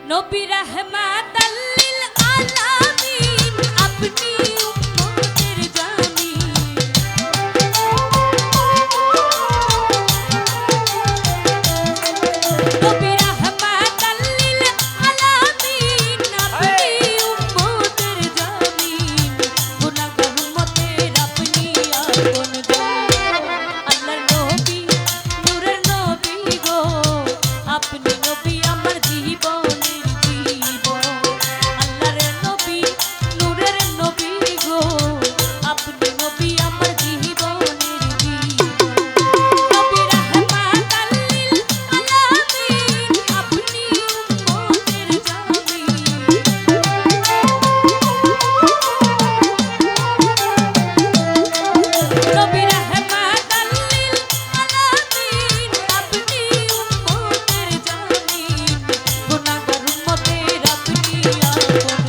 নবী রাহমাতাল লিল আলামিন আপনি উম্মতের জামিন নবী রাহমাতাল লিল আলামিন আপনি উম্মতের জামিন গুনাহগার উম্মতের আপনি আপন জন আল্লাহর নবী নূরের নবী গো আপনি নবী আমার জীবনের জীবন আল্লাহর নবী নূরের নবী গো আপনি নবী আমার জীবনের জীবন নবী রাহমাতাল লিল আলামিন আপনি উম্মতের জামিন নবী রাহমাতাল লিল আলামিন আপনি উম্মতের জামিন গুনাহগার উম্মতের আপনি আপন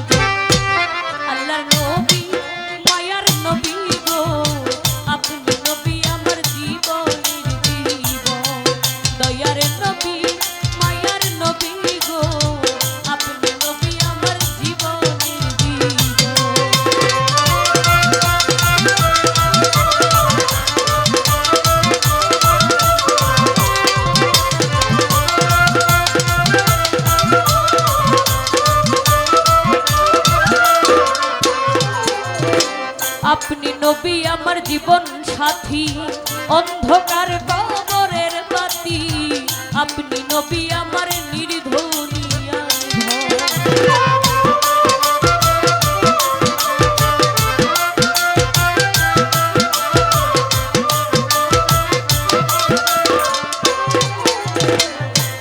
আল্লাহর নবী মায়ার নবী গো আপনি নবী আমার জীবনের জীবন দয়ার নবী মায়ার নবী গো আপনি নবী আমার জীবনের জীবন আপনি নবী আমার জীবন সাথী অন্ধকার কবরের বাতি আপনি নবী আমার নির্ধনী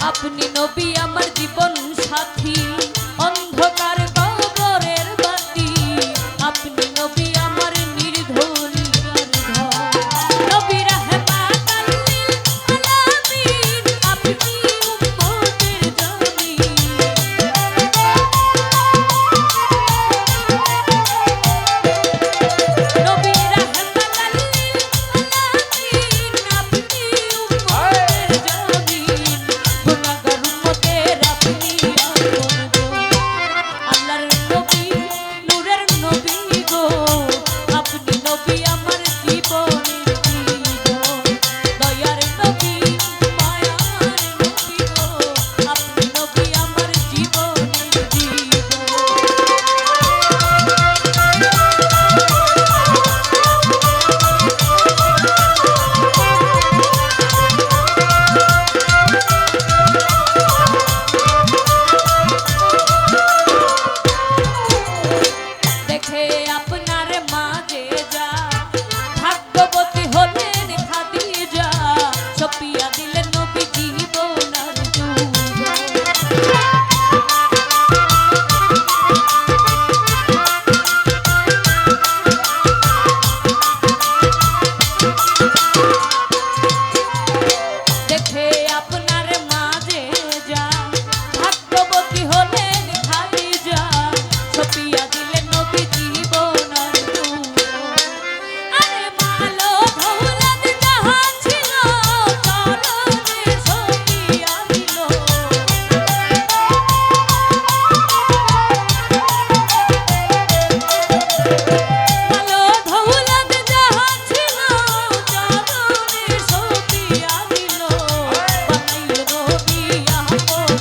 আপনি নবী আমার জীবন সাথী অন্ধকার কবরের বাতি আপনি নবী আমার নির্ধনী নবী রাহমাতাল লিল আলামিন আপনি উম্মতের জামিন নবী রাহমাতাল লিল আলামিন আপনি উম্মতের জামিন গুনাহগার উম্মতের আপনি আপন আল্লাহর নবী নূরের নবী গো আপনি নবী আমার জীবনের জীবন দয়ার নবী মায়ার নবী গো আপনি নবী আমার জীবনের জীবন দেখে আপনার মাঝে যা ভাগ্যবতী হলেন খাদিজা সপিয়া দিলেন নবী জীবন আর দেখে আপনার মাঝে যা ভাগ্যবতী হলেন খাদিজা সপিয়া দিলেন নবী জীবন আর আরে মালো দৌলত যাহা ছিল চরণে সপিয়া দিল মালো দৌলত যাহা ছিল চরণে সপিয়া দিল বানাইল নবী আপন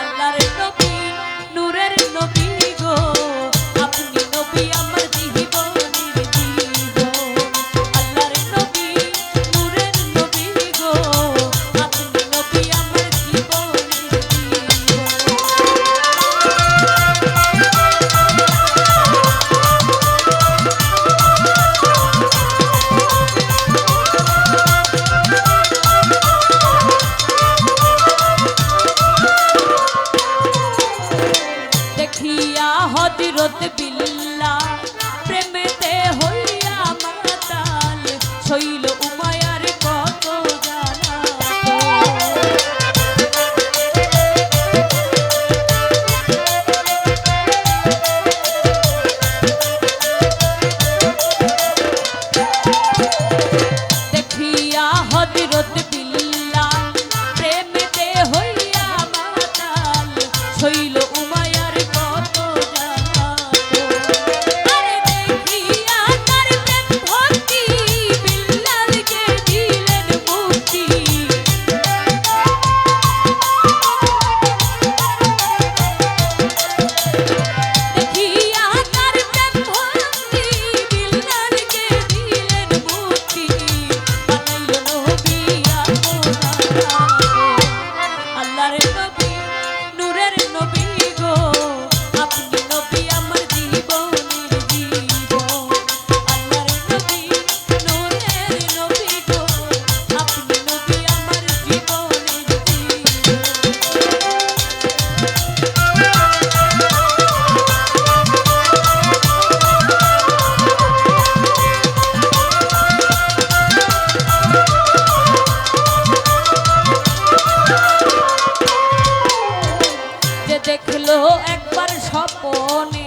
আল্লাহর নবী নূরের নবী গো আপনি নবী আমার জীবনের জীবন আল্লাহর নবী নূরের নবী গো আপনি নবী আমার জীবনের দেখিয়া হযরত বিল্লাহ প্রেমেতে হইয়া মাতাল শৈল উমায়ার কত জানা দেখিয়া হযরত বিল্লাহ প্রেমেতে হইয়া মাতাল বনে